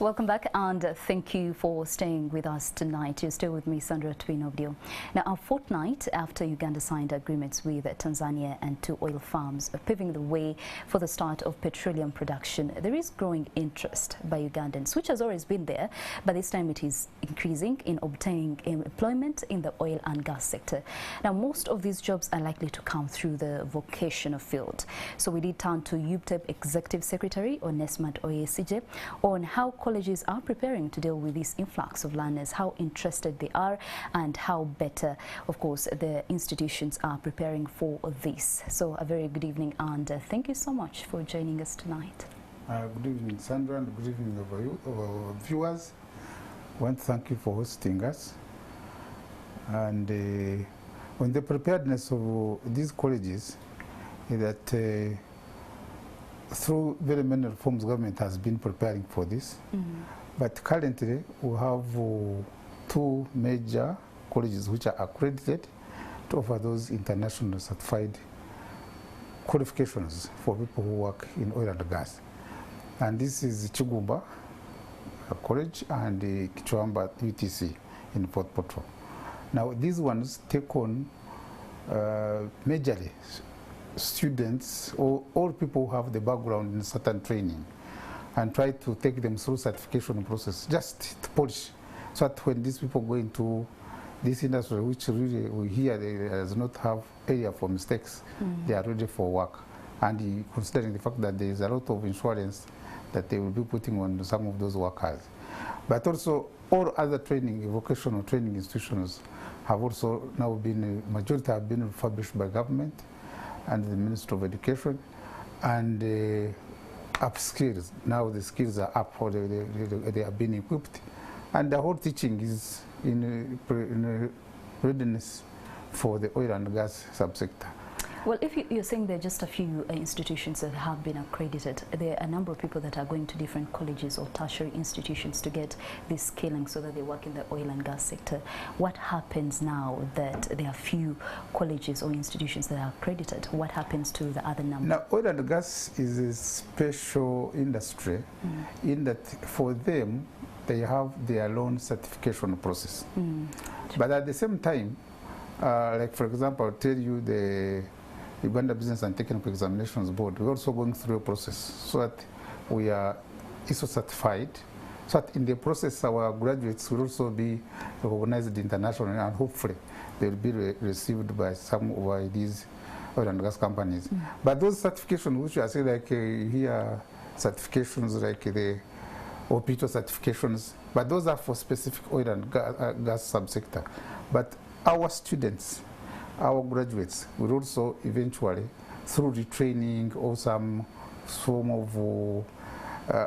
Welcome back, and thank you for staying with us tonight. You're still with me, Sandra Twinobdio. Now, a fortnight after Uganda signed agreements with Tanzania and two oil farms, paving the way for the start of petroleum production, there is growing interest by Ugandans, which has always been there, but this time it is increasing in obtaining employment in the oil and gas sector. Now, most of these jobs are likely to come through the vocational field. So we did turn to UBTEB Executive Secretary ONESIMUS OYESIGYE on how colleges are preparing to deal with this influx of learners, how interested they are, and how better, of course, the institutions are preparing for this. So a very good evening, and thank you so much for joining us tonight. Good evening, Sandra, and good evening, our viewers. I want to thank you for hosting us. And on the preparedness of these colleges, is that through very many reforms, government has been preparing for this. But currently, we have two major colleges which are accredited to offer those international certified qualifications for people who work in oil and gas. And this is Chigumba College and Kichwamba UTC in Port Portal. Now, these ones take on majorly students or all people who have the background in certain training and try to take them through certification process just to polish, so that when these people go into this industry, which really we hear they does not have area for mistakes, they are ready for work. And considering the fact that there is a lot of insurance that they will be putting on some of those workers. But also all other training, vocational training institutions have also now been, majority have been refurbished by government and the Ministry of Education, and up skills. Now the skills are up, or they are being equipped, and the whole teaching is in readiness for the oil and gas subsector. Well, if you're saying there are just a few institutions that have been accredited, there are a number of people that are going to different colleges or tertiary institutions to get this skilling so that they work in the oil and gas sector. What happens now that there are few colleges or institutions that are accredited? What happens to the other number? Now, oil and gas is a special industry in that for them, they have their own certification process. But at the same time, like for example, I'll tell you the Uganda Business and Technical Examinations Board, we're also going through a process so that we are ISO certified, so that in the process our graduates will also be recognized internationally, and hopefully they will be received by some of these oil and gas companies. But those certifications which are saying, like here, certifications like the OPTO certifications, but those are for specific oil and gas subsector. But our students, our graduates will also eventually, through retraining or some form of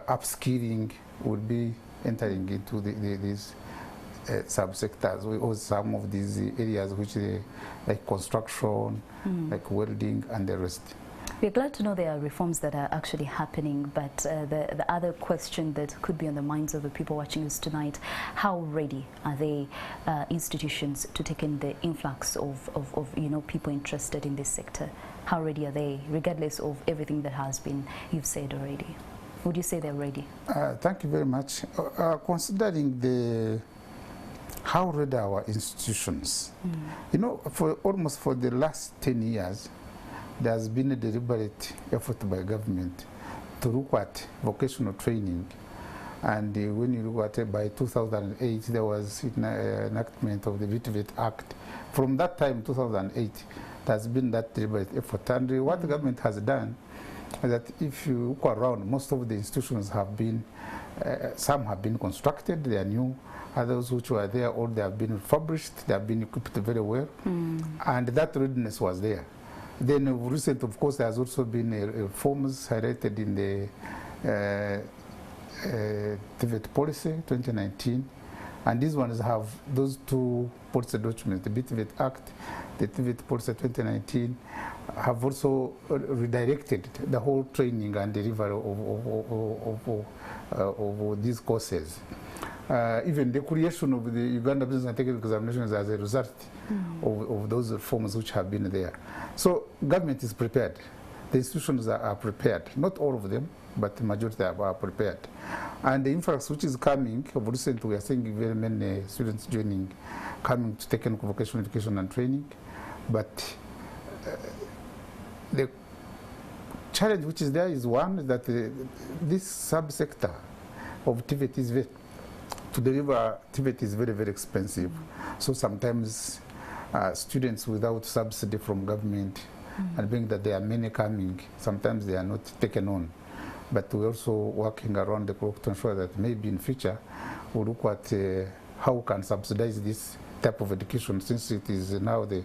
upskilling, will be entering into these subsectors or some of these areas which like construction, like welding and the rest. We're glad to know there are reforms that are actually happening, but the other question that could be on the minds of the people watching us tonight, how ready are they institutions to take in the influx of people interested in this sector? How ready are they, regardless of everything that has been you've said already? Would you say they're ready? Thank you very much. Considering how ready our institutions, for almost for the last 10 years, there has been a deliberate effort by government to look at vocational training. And when you look at it, by 2008, there was enactment of the UBTEB Act. From that time, 2008, there has been that deliberate effort. And what the government has done is that if you look around, most of the institutions have been, some have been constructed, they are new. Others which were there, or they have been refurbished, they have been equipped very well. And that readiness was there. Then recent, of course, there has also been reforms highlighted in the TVET policy 2019, and these ones have those two policy documents, the BTVET Act, the TVET policy 2019, have also redirected the whole training and delivery of these courses. Even the creation of the Uganda Business and Technical Examinations as a result of those reforms which have been there. So government is prepared. The institutions are prepared. Not all of them, but the majority are prepared. And the influx which is coming, of recent we are seeing very many students coming to technical vocational education and training, but the challenge which is there is one, that this subsector of TVET is to deliver TVET is very, very expensive. So sometimes students without subsidy from government, and being that there are many coming, sometimes they are not taken on. But we're also working around the clock to ensure that maybe in future we'll look at how we can subsidize this type of education, since it is now the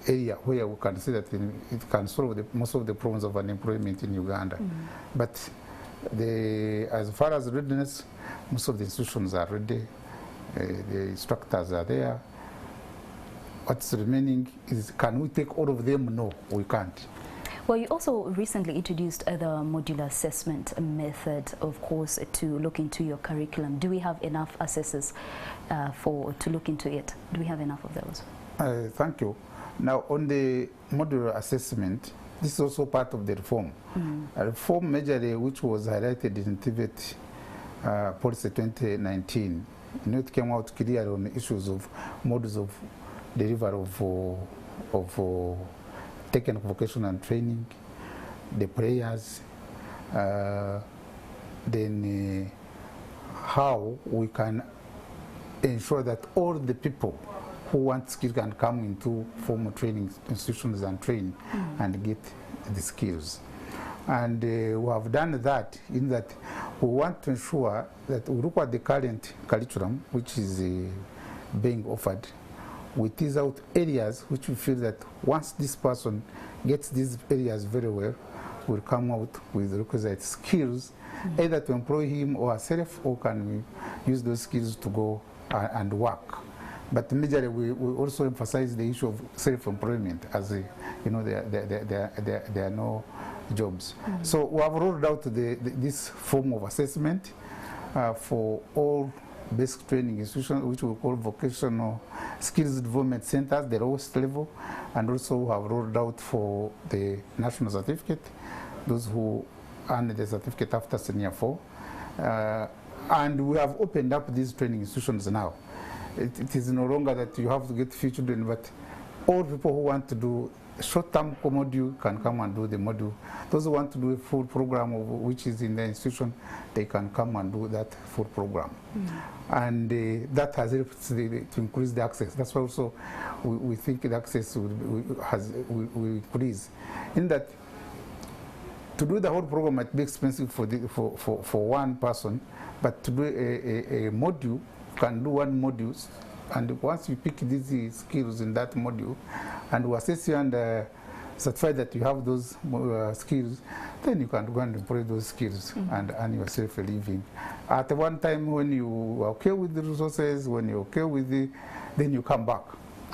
area where we can see that it can solve most of the problems of unemployment in Uganda. But as far as readiness, most of the institutions are ready, the instructors are there. What's remaining is, can we take all of them? No, we can't. Well, you also recently introduced the modular assessment method, of course, to look into your curriculum. Do we have enough assessors to look into it? Do we have enough of those? Thank you. Now, on the modular assessment, this is also part of the reform. A reform majorly which was highlighted in TVET policy 2019. It came out clear on the issues of modes of delivery of technical vocational and training, the prayers, then how we can ensure that all the people who want skills can come into formal training institutions and train and get the skills. And we have done that in that we want to ensure that we look at the current curriculum which is being offered. We tease out areas which we feel that once this person gets these areas very well, will come out with requisite skills, either to employ him or herself, or can we use those skills to go and work. But majorly we also emphasize the issue of self-employment, as there are no jobs. So we have rolled out this form of assessment for all basic training institutions, which we call vocational skills development centers, the lowest level, and also have rolled out for the national certificate, those who earn the certificate after senior 4. And we have opened up these training institutions now. It is no longer that you have to get few children, but all people who want to do short-term module can come and do the module. Those who want to do a full program of which is in the institution, they can come and do that full program. And that has helped to increase the access. That's why also we think the access will increase. In that, to do the whole program might be expensive for one person, but to do a module, can do one module, and once you pick these skills in that module, and we assess you and certify that you have those skills, then you can go and employ those skills and earn yourself a living. At one time, when you are okay with the resources, when you're okay with then you come back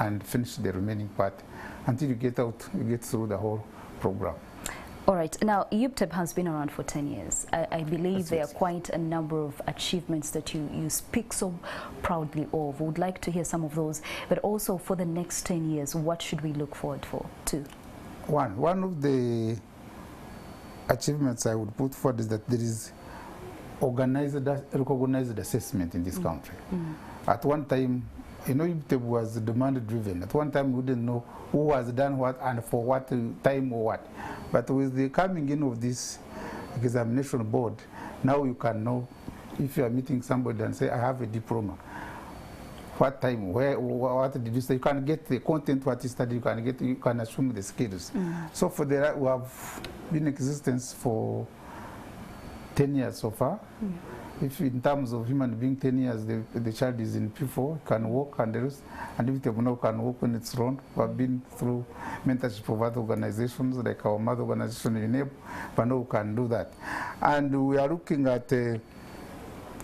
and finish the remaining part until you get out, you get through the whole program. All right. Now, UBTEB has been around for 10 years. I believe there are quite a number of achievements that you speak so proudly of. We would like to hear some of those. But also, for the next 10 years, what should we look forward to? One of the achievements I would put forward is that there is recognized assessment in this country. At one time, UBTEB was demand-driven. At one time, we didn't know who has done what and for what time or what. But with the coming in of this examination board, now you can know if you are meeting somebody and say, I have a diploma. What time, where, what did you say? You can get the content, what you study, you can assume the skills. So for that, we have been in existence for 10 years so far. If in terms of human being, 10 years, the child is in P4, can walk and the rest, and if they now can walk when it's wrong. We've been through mentorship of other organizations, like our mother organization, UNEP, but now we can do that. And we are looking at the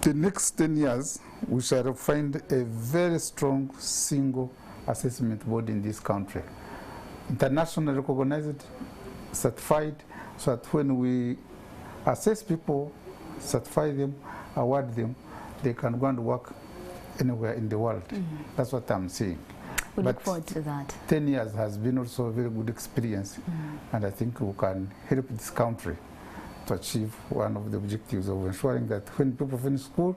next 10 years, we shall find a very strong single assessment board in this country. Internationally recognized, certified, so that when we assess people, certify them, award them, they can go and work anywhere in the world. That's what I'm saying. We look forward to that. 10 years has been also a very good experience, and I think we can help this country to achieve one of the objectives of ensuring that when people finish school,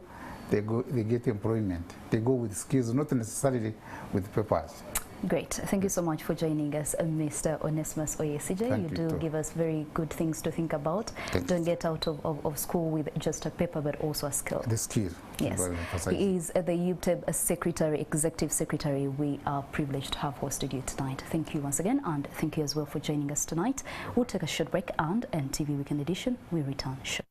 they get employment. They go with skills, not necessarily with papers. Great. Thank you so much for joining us, Mr. ONESIMUS OYESIGYE. You do give us very good things to think about. Don't get out of school with just a paper, but also a skill. The skill. Yes. He is the UBTEB Secretary, Executive Secretary. We are privileged to have hosted you tonight. Thank you once again, and thank you as well for joining us tonight. We'll take a short break, and NTV Weekend Edition will return shortly.